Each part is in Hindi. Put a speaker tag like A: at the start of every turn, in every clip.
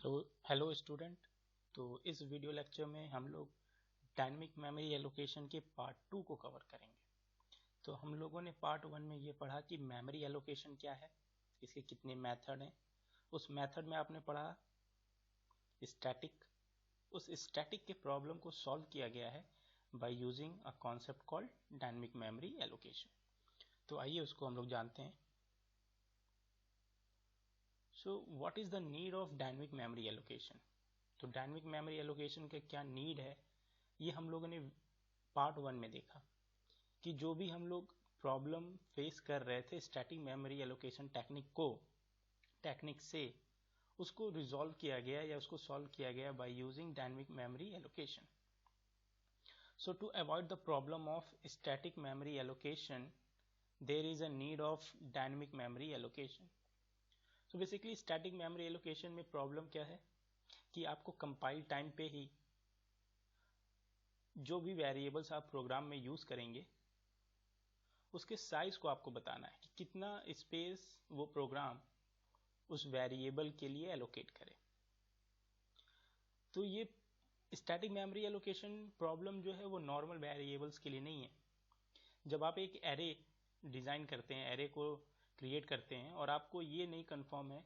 A: Hello student. तो इस वीडियो लेक्चर में हम लोग डायनेमिक मेमोरी एलोकेशन के पार्ट 2 को कवर करेंगे। तो हम लोगों ने पार्ट 1 में ये पढ़ा कि मेमोरी एलोकेशन क्या है, इसके कितने मेथड हैं। उस मेथड में आपने पढ़ा स्टैटिक। उस स्टैटिक के प्रॉब्लम को सॉल्व किया गया है by using a concept called dynamic memory allocation. तो आइए उसको हम लोग जानते हैं। So what is the need of dynamic memory allocation. तो डायनेमिक मेमोरी एलोकेशन का क्या नीड है, ये हम लोगों ने पार्ट 1 में देखा कि जो भी हम लोग प्रॉब्लम फेस कर रहे थे स्टैटिक मेमोरी एलोकेशन टेक्निक से उसको रिजॉल्व किया गया या उसको सॉल्व किया गया by using dynamic memory allocation. So to avoid the problem of static memory allocation there is a need of dynamic memory allocation. So basically static memory allocation में प्रॉब्लम क्या है कि आपको कंपाइल टाइम पे ही जो भी वेरिएबल्स आप प्रोग्राम में यूज करेंगे उसके साइज को आपको बताना है कि कितना स्पेस वो प्रोग्राम उस वेरिएबल के लिए एलोकेट करे। तो ये स्टैटिक मेमोरी एलोकेशन प्रॉब्लम जो है वो नॉर्मल वेरिएबल्स के लिए नहीं है। जब आप एक एरे डिजाइन करते हैं, एरे को क्रिएट करते हैं और आपको ये नहीं कंफर्म है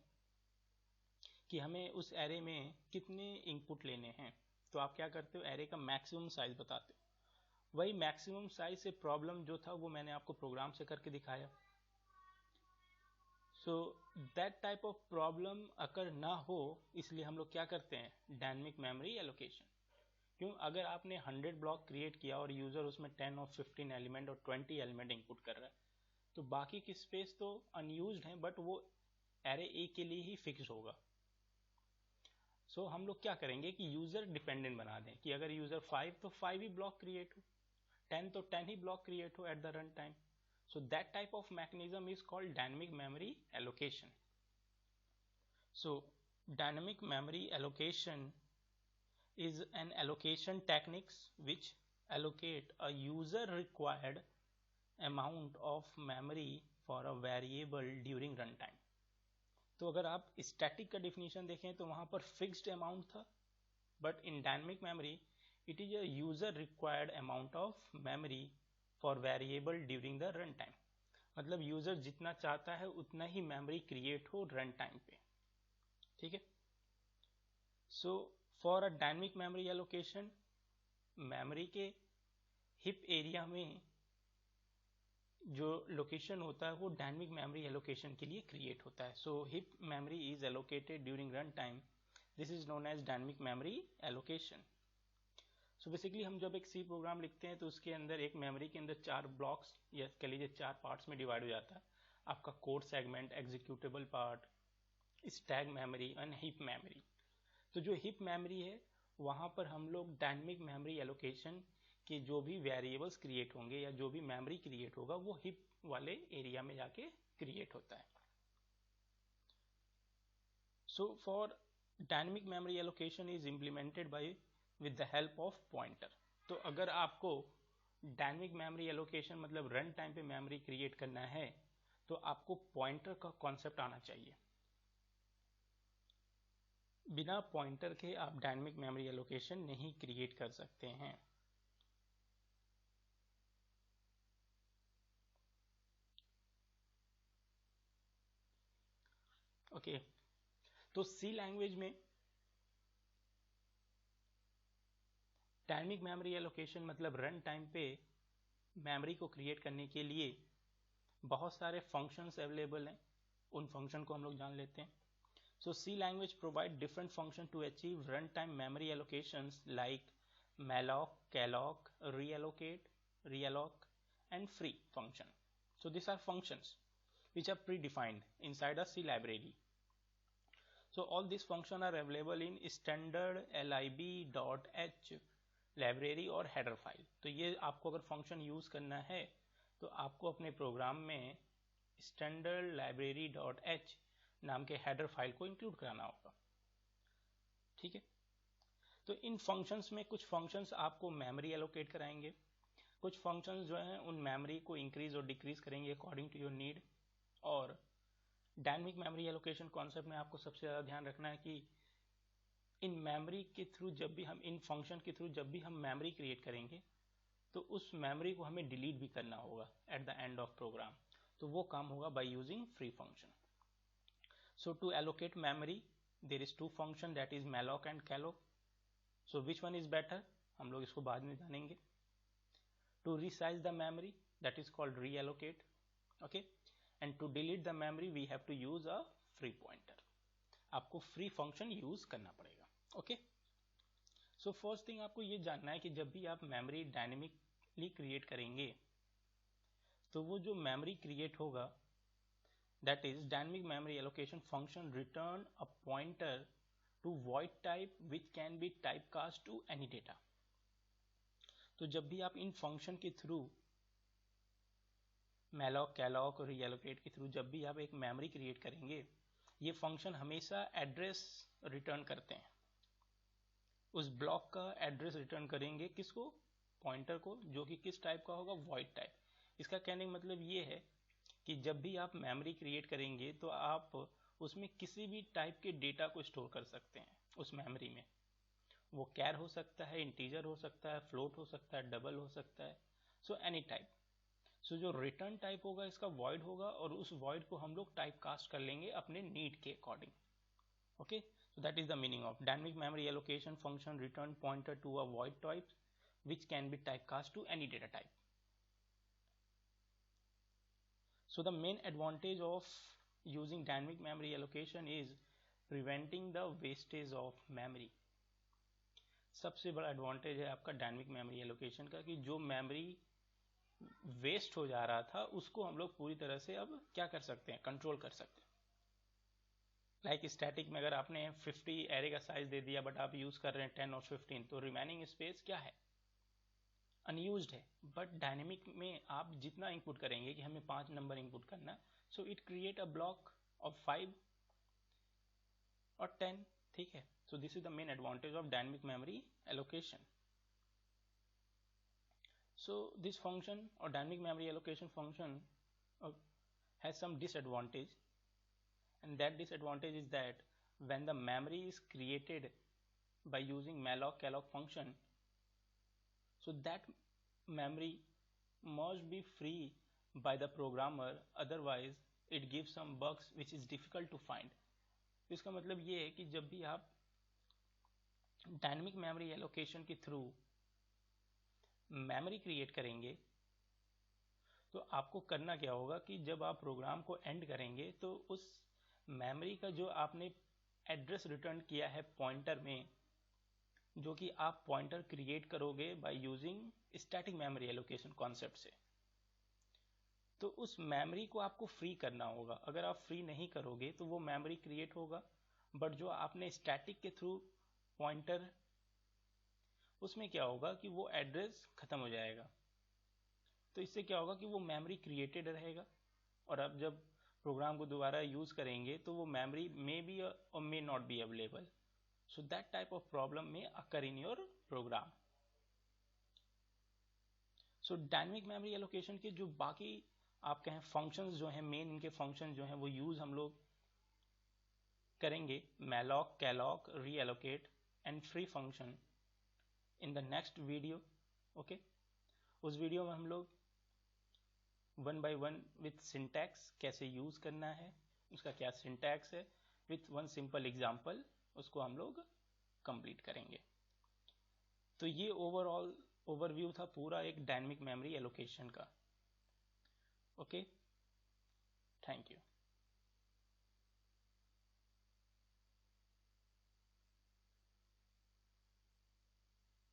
A: कि हमें उस एरे में कितने इनपुट लेने हैं, तो आप क्या करते हो, एरे का मैक्सिमम साइज बताते हो। वही मैक्सिमम साइज से प्रॉब्लम जो था वो मैंने आपको प्रोग्राम से करके दिखाया। सो दैट टाइप ऑफ प्रॉब्लम अगर ना हो, इसलिए हम लोग क्या करते हैं, डायनेमिक मेमोरी एलोकेशन। क्यों, अगर आपने 100 ब्लॉक क्रिएट किया और यूजर उसमें 10 और 15 एलिमेंट और 20 एलिमेंट इनपुट कर रहा है, तो बाकी की स्पेस तो अनयूज्ड है, बट वो एरे ए के लिए ही फिक्स होगा। सो हम लोग क्या करेंगे कि यूजर डिपेंडेंट बना दें कि अगर यूजर 5 तो 5 ही ब्लॉक क्रिएट हो, 10 तो 10 ही ब्लॉक क्रिएट हो at the run time. So that type of mechanism is called dynamic memory allocation. So dynamic memory allocation is an allocation techniques which allocate a user required amount of memory for a variable during runtime। तो अगर आप स्टैटिक का डिफिनीशन देखें तो वहां पर फिक्स्ड अमाउंट था, but in dynamic memory it is a user required amount of memory for variable during the run time. मतलब यूजर जितना चाहता है उतना ही मेमोरी क्रिएट हो रन टाइम पे। ठीक है। So for a dynamic memory allocation, memory के हिप एरिया में जो लोकेशन होता है वो डायनेमिक मेमोरी एलोकेशन के लिए क्रिएट होता है। So heap memory is allocated during run time, this is known as dynamic memory allocation. So basically हम जब एक सी प्रोग्राम लिखते हैं तो उसके अंदर एक मेमोरी के अंदर 4 ब्लॉक्स या कह लीजिए 4 पार्ट्स में डिवाइड हो जाता है। आपका code segment, executable part, stack memory and hip memory. तो जो हिप मेमोरी है वहां पर हम लोग डायनेमिक मेमोरी एलोकेशन के जो भी वेरिएबल्स क्रिएट होंगे या जो भी मेमोरी क्रिएट होगा वो हिप वाले एरिया में जाके क्रिएट होता है। So for dynamic memory allocation is implemented by with the help of pointer. तो अगर आपको डायनेमिक मेमोरी एलोकेशन मतलब रन टाइम पे मेमोरी क्रिएट करना है तो आपको पॉइंटर का कॉन्सेप्ट आना चाहिए। बिना पॉइंटर के आप डायनेमिक मेमोरी एलोकेशन नहीं क्रिएट कर सकते हैं। ओके तो सी लैंग्वेज में डायनेमिक मेमोरी एलोकेशन मतलब रन टाइम पे मेमोरी को क्रिएट करने के लिए बहुत सारे फंक्शंस अवेलेबल हैं। उन फंक्शन को हम लोग जान लेते हैं। So C language provide different function to achieve run time memory allocations like malloc, calloc, reallocate, realloc and free function. So these are functions which are predefined inside a C library. So all these functions are available in standard lib.h library और हेडर फाइल। तो ये आपको अगर फंक्शन यूज करना है तो आपको अपने प्रोग्राम में स्टैंडर्ड लाइब्रेरी डॉट एच नाम के हेडर फाइल को इंक्लूड कराना होगा। ठीक है। तो इन फंक्शंस में कुछ फंक्शंस आपको मेमोरी एलोकेट कराएंगे, कुछ फंक्शंस जो हैं उन मेमोरी को इंक्रीज और डिक्रीज करेंगे अकॉर्डिंग टू योर नीड। और डायनेमिक मेमोरी एलोकेशन कॉन्सेप्ट में आपको सबसे ज़्यादा ध्यान रखना है कि इन मेमोरी के थ्रू जब भी हम इन फंक्शन के थ्रू जब भी हम मेमोरी क्रिएट करेंगे तो उस मेमोरी को हमें डिलीट भी करना होगा at the end of program, तो वो काम होगा by using free function. So to allocate memory there is two function, that is malloc and calloc. So which one is better, हम लोग इसको बाद में जानेंगे. To resize the memory, that is called reallocate. Okay, and to delete the memory we have to use a free pointer. आपको free function use करना पड़ेगा. Okay, so first thing आपको ये जानना है कि जब भी आप memory dynamically create करेंगे तो वो जो memory create होगा, that is dynamic memory allocation function return a pointer to void type which can be typecast to any data. तो जब भी आप इन फंक्शन के थ्रू malloc, calloc और reallocate के थ्रू जब भी आप एक मेमोरी क्रिएट करेंगे, ये फंक्शन हमेशा एड्रेस रिटर्न करते हैं. उस ब्लॉक का एड्रेस रिटर्न करेंगे किसको, पॉइंटर को, जो कि किस टाइप का होगा, वॉइड टाइप. इसका कहने का मतलब ये है कि जब भी आप मेमोरी क्रिएट करेंगे तो आप उसमें किसी भी टाइप के डेटा को स्टोर कर सकते हैं उस मेमोरी में. वो कैर हो सकता है, इंटीजर हो सकता है, फ्लोट हो सकता है, डबल हो सकता है, सो एनी टाइप. सो जो रिटर्न टाइप होगा इसका वॉइड होगा और उस वॉइड को हम लोग टाइप कास्ट कर लेंगे अपने नीड के according. Okay, so that is the meaning of dynamic memory allocation function return pointer to a void type which can be typecast to any data type. So the main advantage of using dynamic memory allocation is preventing the wastage of memory. सबसे बड़ा एडवांटेज है आपका डायनेमिक मेमोरी एलोकेशन का कि जो मेमोरी वेस्ट हो जा रहा था उसको हम लोग पूरी तरह से अब क्या कर सकते हैं, कंट्रोल कर सकते हैं. लाइक स्टैटिक में अगर आपने 50 एरे का साइज दे दिया बट आप यूज कर रहे हैं 10 और 15, तो रिमेनिंग स्पेस क्या है, अनयूज्ड है. बट डायनेमिक में आप जितना इनपुट करेंगे कि हमें 5 नंबर इनपुट करना, so it create a block of 5 और 10. ठीक है, so this is the main advantage of dynamic memory allocation. So this function or dynamic memory allocation function has some disadvantage, and that disadvantage is that when the memory is created by using malloc calloc function, so that memory must be free by the programmer, otherwise it gives some bugs which is difficult to find. इसका मतलब ये है कि जब भी आप dynamic memory allocation के थ्रू मेमोरी क्रिएट करेंगे तो आपको करना क्या होगा कि जब आप प्रोग्राम को एंड करेंगे तो उस मेमोरी का जो आपने एड्रेस रिटर्न किया है पॉइंटर में, जो कि आप पॉइंटर क्रिएट करोगे by using static memory allocation concept से, तो उस मेमोरी को आपको फ्री करना होगा. अगर आप फ्री नहीं करोगे तो वो मेमोरी क्रिएट होगा, बट जो आपने स्टैटिक के थ्रू पॉइंटर, उसमें क्या होगा कि वो एड्रेस खत्म हो जाएगा. तो इससे क्या होगा कि वो मेमोरी क्रिएटेड रहेगा और आप जब प्रोग्राम को दोबारा यूज करेंगे तो वो memory may be or may not be available. So that type of problem में occur in your program. So dynamic memory allocation के जो बाकी आप कहें फंक्शंस जो हैं, मेन इनके फंक्शन जो हैं वो यूज हम लोग करेंगे malloc, calloc, reallocate and free function in the next video. Okay, उस वीडियो में हम लोग 1 by 1 विथ सिंटैक्स कैसे यूज करना है, उसका क्या सिंटैक्स है, विथ वन सिंपल एग्जांपल उसको हम लोग कंप्लीट करेंगे. तो ये ओवरऑल ओवरव्यू था पूरा एक डायनेमिक मेमोरी एलोकेशन का. Okay, thank you.